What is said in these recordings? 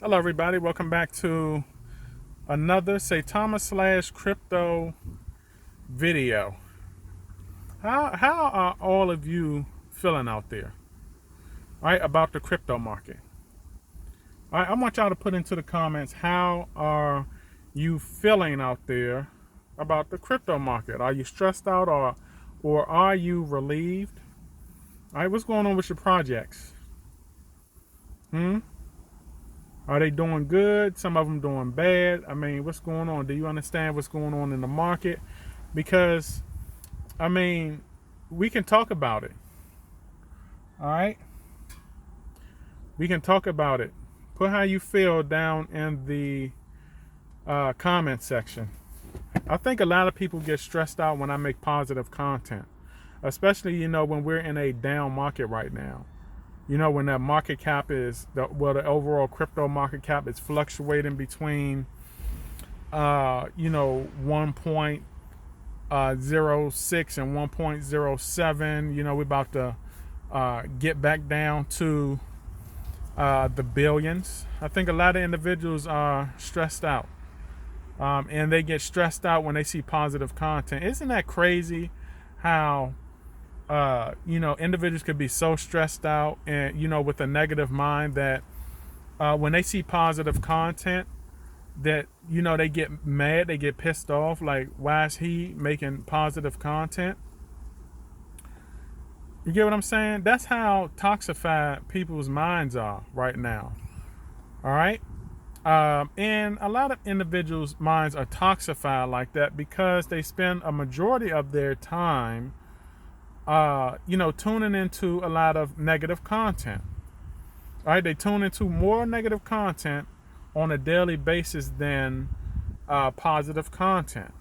Hello, everybody. Welcome back to another Saitama/crypto video. How are all of you feeling out there, right, about the crypto market? All right, I want y'all to put into the comments how are you feeling out there about the crypto market? Are you stressed out or are you relieved? All right, what's going on with your projects? Are they doing good? Some of them doing bad. I mean, what's going on? Do you understand what's going on in the market? Because I mean, we can talk about it. All right, we can talk about it. Put how you feel down in the comment section. I think a lot of people get stressed out when I make positive content, especially when we're in a down market right now. When that market cap is the overall crypto market cap is fluctuating between 1.06 and 1.07. We're about to get back down to the billions. I think a lot of individuals are stressed out. And they get stressed out when they see positive content. Isn't that crazy how individuals could be so stressed out and with a negative mind that when they see positive content that they get mad, they get pissed off, like, why is he making positive content? You get what I'm saying? That's how toxified people's minds are right now. All right. And a lot of individuals' minds are toxified like that because they spend a majority of their time tuning into a lot of negative content. All right, they tune into more negative content on a daily basis than positive content.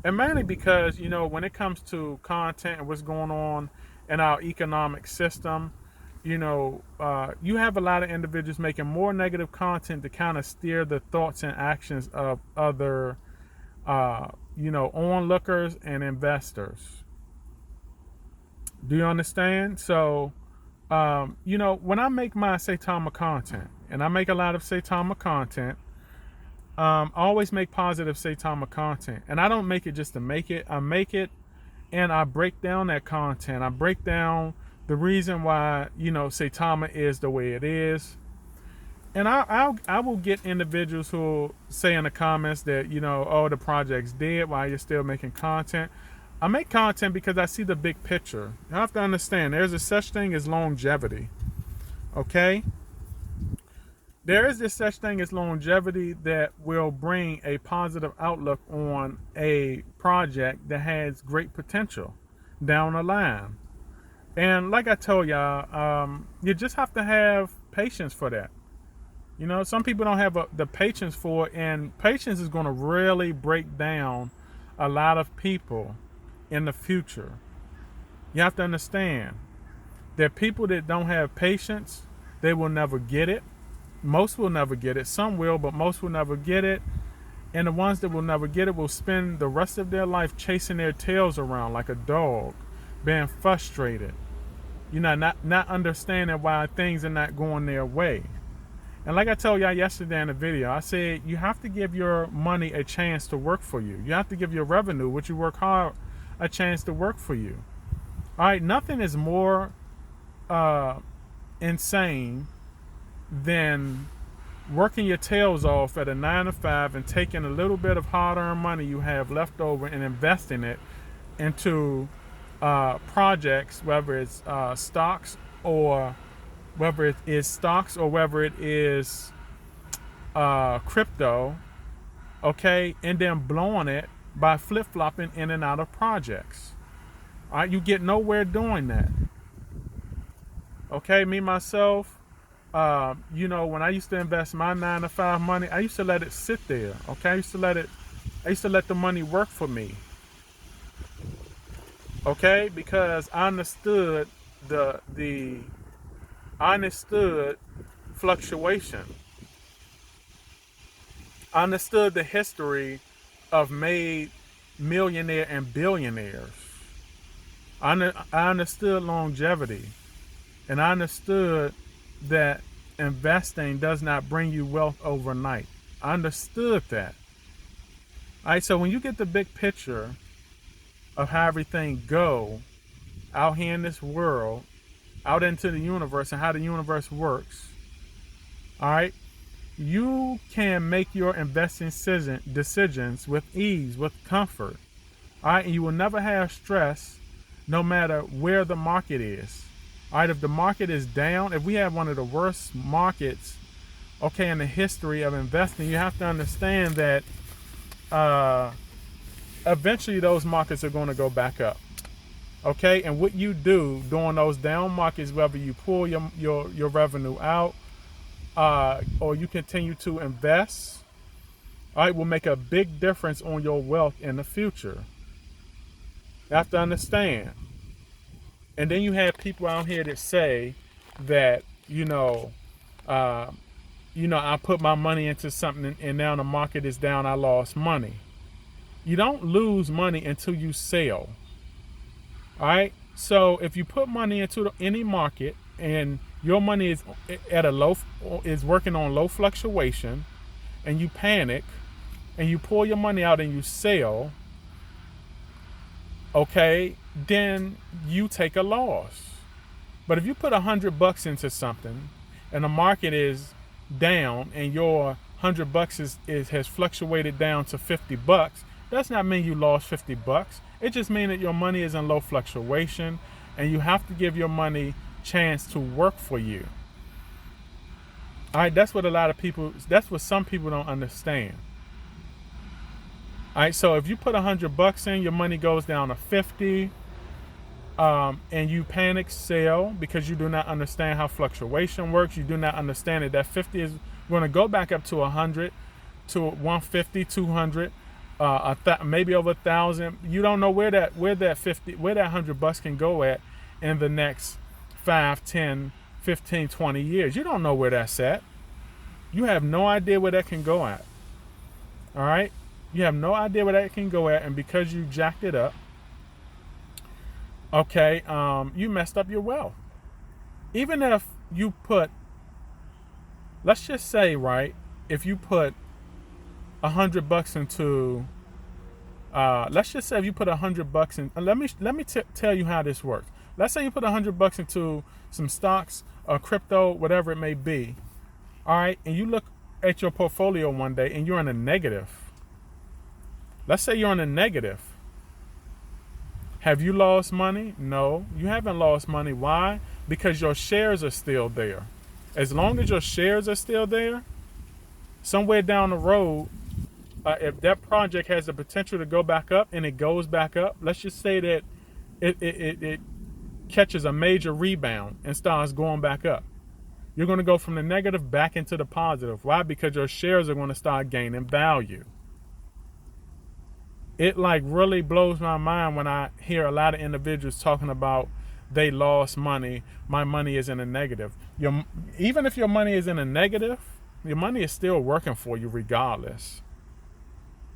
And mainly because, when it comes to content and what's going on in our economic system, you have a lot of individuals making more negative content to kind of steer the thoughts and actions of other, onlookers and investors. Do you understand? So, when I make my Saitama content, and I make a lot of Saitama content, I always make positive Saitama content. And I don't make it just to make it. I make it and I break down that content. I break down the reason why, Saitama is the way it is. And I will get individuals who say in the comments that, oh, the project's dead while you're still making content. I make content because I see the big picture. You have to understand there's a such thing as longevity. Okay? There is this such thing as longevity that will bring a positive outlook on a project that has great potential down the line. And like I told y'all, you just have to have patience for that. Some people don't have the patience for it, and patience is going to really break down a lot of people in the future. You have to understand that people that don't have patience, they will never get it. Most will never get it. Some will, but most will never get it. And the ones that will never get it will spend the rest of their life chasing their tails around like a dog, being frustrated, not understanding why things are not going their way. And like I told y'all yesterday in the video, I said you have to give your money a chance to work for you. You have to give your revenue, which you work hard, a chance to work for you. All right, nothing is more insane than working your tails off at a 9 to 5 and taking a little bit of hard-earned money you have left over and investing it into projects, whether it's stocks or whether it is crypto, okay, and then blowing it by flip-flopping in and out of projects. All right, you get nowhere doing that. Okay, me myself, when I used to invest my 9 to 5 money, I used to let it sit there. Okay, I used to let the money work for me. Okay, because I understood I understood fluctuation. I understood the history of made millionaire and billionaires. I understood longevity, and I understood that investing does not bring you wealth overnight. I understood that. All right, so when you get the big picture of how everything go out here in this world, out into the universe and how the universe works, all right, you can make your investing decisions with ease, with comfort. All right, and you will never have stress no matter where the market is. All right, if the market is down, if we have one of the worst markets, okay, in the history of investing, you have to understand that eventually those markets are going to go back up. Okay, and what you do during those down markets, whether you pull your revenue out or you continue to invest, all right, will make a big difference on your wealth in the future. You have to understand. And then you have people out here that say that, I put my money into something and now the market is down, I lost money. You don't lose money until you sell. All right. So if you put money into any market and your money is at is working on low fluctuation, and you panic and you pull your money out and you sell, okay, then you take a loss. But if you put $100 into something and the market is down and your $100 has fluctuated down to $50, does not mean you lost $50. It just means that your money is in low fluctuation and you have to give your money chance to work for you. All right, that's what some people don't understand. All right, so if you put $100 in, your money goes down to 50, and you panic sell because you do not understand how fluctuation works. You do not understand that 50 is going to go back up to 100, to 150, 200, maybe over 1,000. You don't know where that $100 can go at in the next 5, 10, 15, 20 years. You don't know where that's at. You have no idea where that can go at. All right? You have no idea where that can go at, and because you jacked it up, okay, you messed up your wealth. Even if you put, let's just say, right, if you put $100 into, let's just say if you put $100 in, let me tell you how this works. Let's say you put $100 into some stocks or crypto, whatever it may be. All right, and you look at your portfolio one day and you're in a negative. Let's say you're in a negative. Have you lost money? No, you haven't lost money. Why? Because your shares are still there. As long as your shares are still there, somewhere down the road, if that project has the potential to go back up and it goes back up, let's just say that it catches a major rebound and starts going back up. You're going to go from the negative back into the positive. Why? Because your shares are going to start gaining value. It really blows my mind when I hear a lot of individuals talking about they lost money. My money is in a negative. Even if your money is in a negative, your money is still working for you regardless.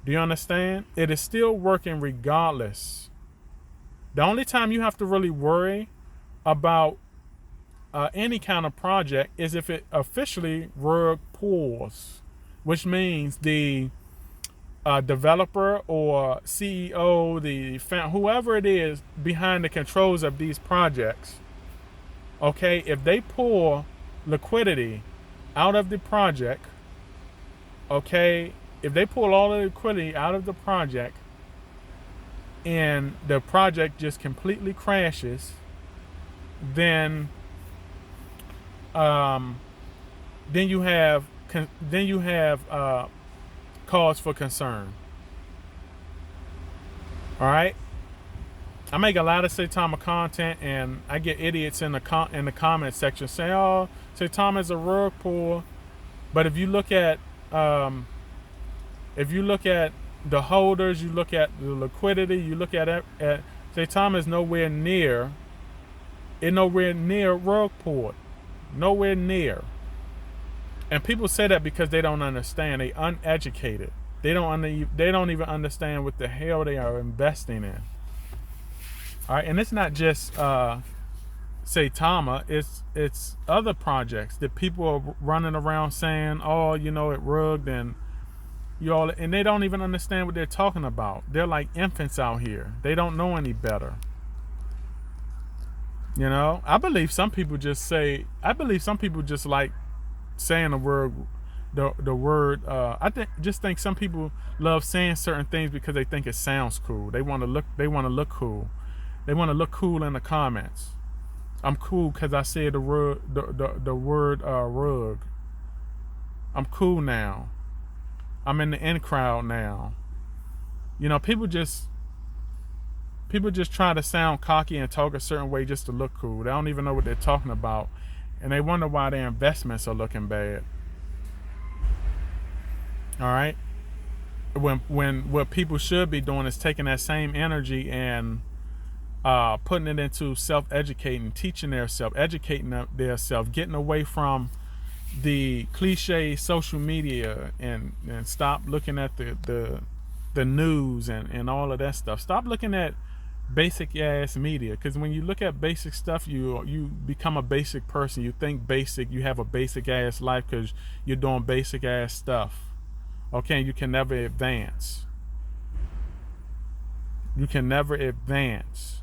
Do you understand? It is still working regardless. The only time you have to really worry about any kind of project is if it officially rug pulls, which means the developer or CEO, whoever it is behind the controls of these projects, okay, if they pull liquidity out of the project, okay, if they pull all the liquidity out of the project and the project just completely crashes, then you have cause for concern. All right, I make a lot of Saitama content, and I get idiots in the comment section saying, "Oh, Saitama is a rug pull," but if you look at the holders, you look at the liquidity, you look at Saitama is nowhere near rug pull, nowhere near. And people say that because they don't understand. They uneducated. They don't even understand what the hell they are investing in. All right, and it's not just Saitama, it's other projects that people are running around saying, oh, you know, it rugged and you all, and they don't even understand what they're talking about. They're like infants out here. They don't know any better. You know, I believe some people just like saying the word. Just think some people love saying certain things because they think it sounds cool. They want to look cool. They want to look cool in the comments. I'm cool because I said the word rug. I'm cool now. I'm in the in crowd now. You know, people just try to sound cocky and talk a certain way just to look cool. They don't even know what they're talking about, and they wonder why their investments are looking bad. All right, when what people should be doing is taking that same energy and putting it into self-educating, teaching themselves, educating themselves, getting away from the cliche social media and stop looking at the news and all of that stuff. Stop looking at basic ass media, because when you look at basic stuff, you become a basic person. You think basic, you have a basic ass life because you're doing basic ass stuff. Okay, you can never advance. You can never advance.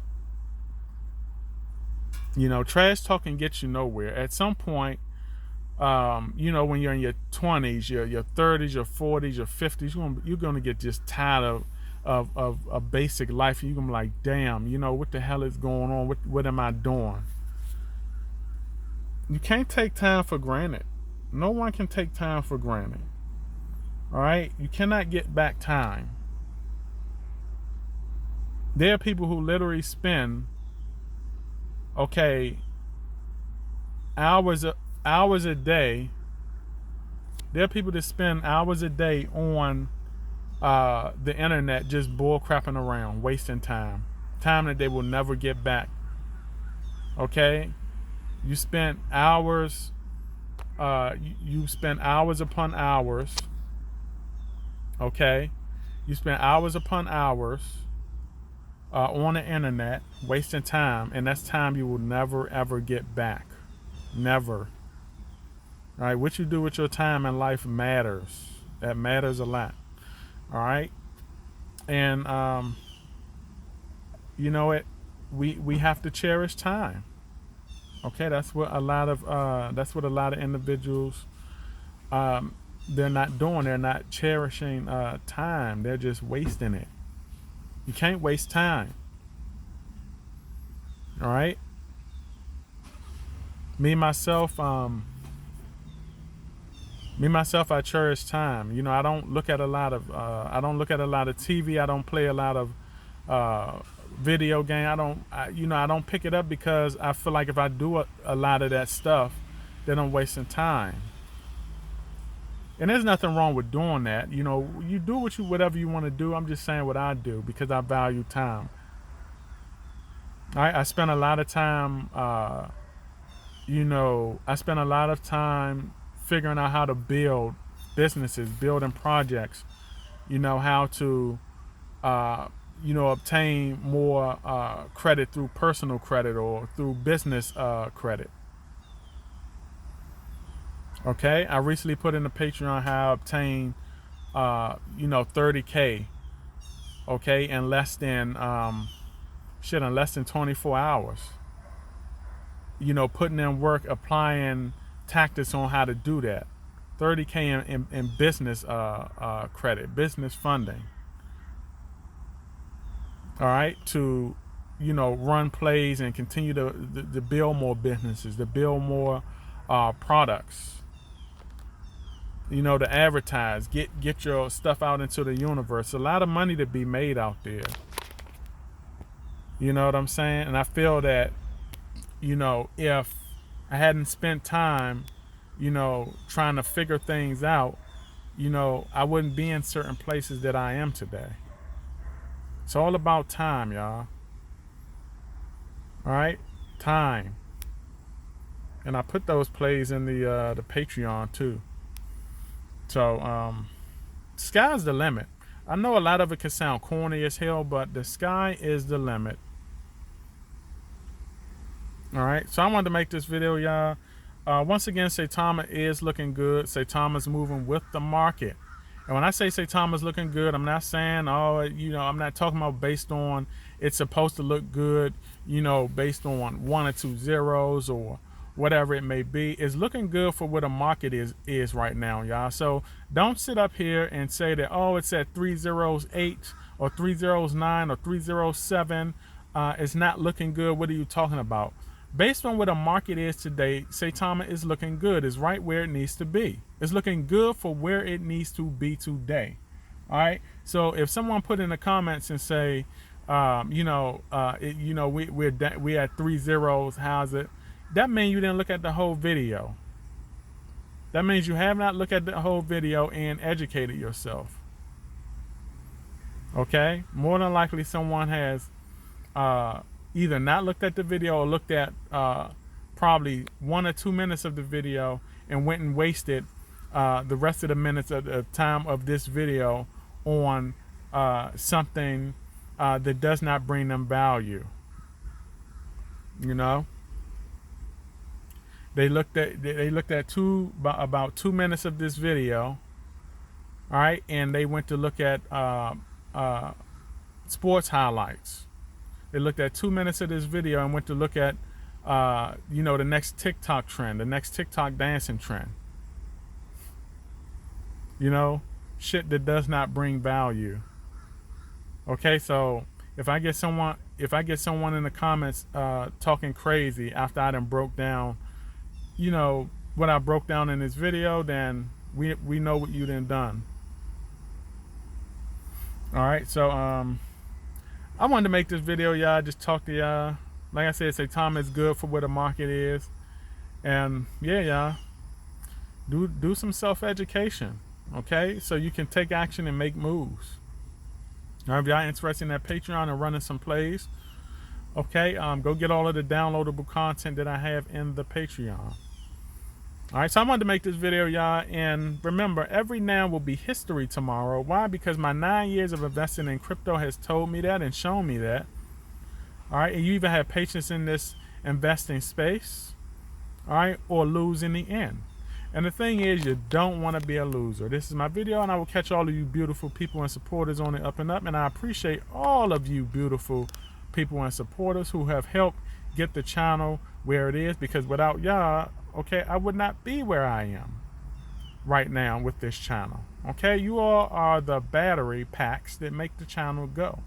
You know, trash talking gets you nowhere. At some point, you know, when you're in your 20s, your 30s, your 40s, your 50s, you're gonna get just tired of a basic life. You're gonna be like, damn, you know, what the hell is going on? What am I doing? You can't take time for granted. No one can take time for granted. All right, you cannot get back time. There are people who literally spend, okay, hours a day. There are people that spend hours a day on the internet just bull crapping around, wasting time that they will never get back. Okay, you spent hours. You spent hours upon hours. Okay, you spent hours upon hours on the internet, wasting time, and that's time you will never ever get back. Never. All right, what you do with your time in life matters. That matters a lot. All right, and you know it. We have to cherish time. Okay, that's what a lot of individuals they're not doing. They're not cherishing time. They're just wasting it. You can't waste time. All right. Me myself, I cherish time. You know, I don't look at a lot of TV. I don't play a lot of video game. I don't pick it up because I feel like if I do a lot of that stuff, then I'm wasting time. And there's nothing wrong with doing that. You know, you do whatever you want to do. I'm just saying what I do because I value time. I spend a lot of time. I spend a lot of time figuring out how to build businesses, building projects. You know, how to obtain more credit through personal credit or through business credit. Okay, I recently put in the Patreon how I obtained 30K. Okay, in less than 24 hours. You know, putting in work, applying tactics on how to do that. 30K in business credit, business funding. All right, to run plays and continue to build more businesses, to build more products. You know, to advertise, get your stuff out into the universe. A lot of money to be made out there. You know what I'm saying? And I feel that, if I hadn't spent time, trying to figure things out, I wouldn't be in certain places that I am today. It's all about time, y'all. All right? Time. And I put those plays in the Patreon too. So, sky's the limit. I know a lot of it can sound corny as hell, but the sky is the limit. All right, so I wanted to make this video, y'all. Once again, Saitama is looking good. Saitama's moving with the market. And when I say Saitama's looking good, I'm not saying, oh, I'm not talking about based on it's supposed to look good, based on 1 or 2 zeros or whatever it may be. It's looking good for where the market is right now, y'all. So don't sit up here and say that, oh, it's at 308 or 309 or 307. It's not looking good. What are you talking about? Based on where the market is today, Saitama is looking good. It's right where it needs to be. It's looking good for where it needs to be today. All right. So if someone put in the comments and say, we're at 3 zeros, how's it? That means you didn't look at the whole video. That means you have not looked at the whole video and educated yourself. Okay. More than likely, someone has either not looked at the video or looked at probably 1 or 2 minutes of the video and went and wasted the rest of the minutes of the time of this video on something that does not bring them value. They looked at about 2 minutes of this video, all right, and they went to look at sports highlights. They looked at 2 minutes of this video and went to look at, the next TikTok trend, the next TikTok dancing trend. Shit that does not bring value. Okay, so if I get someone in the comments talking crazy after I done broke down, what I broke down in this video, then we know what you done. All right, so I wanted to make this video, y'all, just talk to y'all. Like I said, Saitama is good for where the market is. And yeah, y'all, do some self-education, okay? So you can take action and make moves. All right, if y'all interested in that Patreon and running some plays, okay, go get all of the downloadable content that I have in the Patreon. All right, so I wanted to make this video, y'all, and remember, every now will be history tomorrow. Why? Because my 9 years of investing in crypto has told me that and shown me that. All right, and you either have patience in this investing space, all right, or lose in the end. And the thing is, you don't want to be a loser. This is my video, and I will catch all of you beautiful people and supporters on the up and up. And I appreciate all of you beautiful people and supporters who have helped get the channel where it is, because without y'all, okay, I would not be where I am right now with this channel. Okay, you all are the battery packs that make the channel go.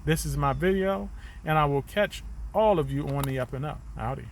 This is my video, and I will catch all of you on the up and up. Howdy.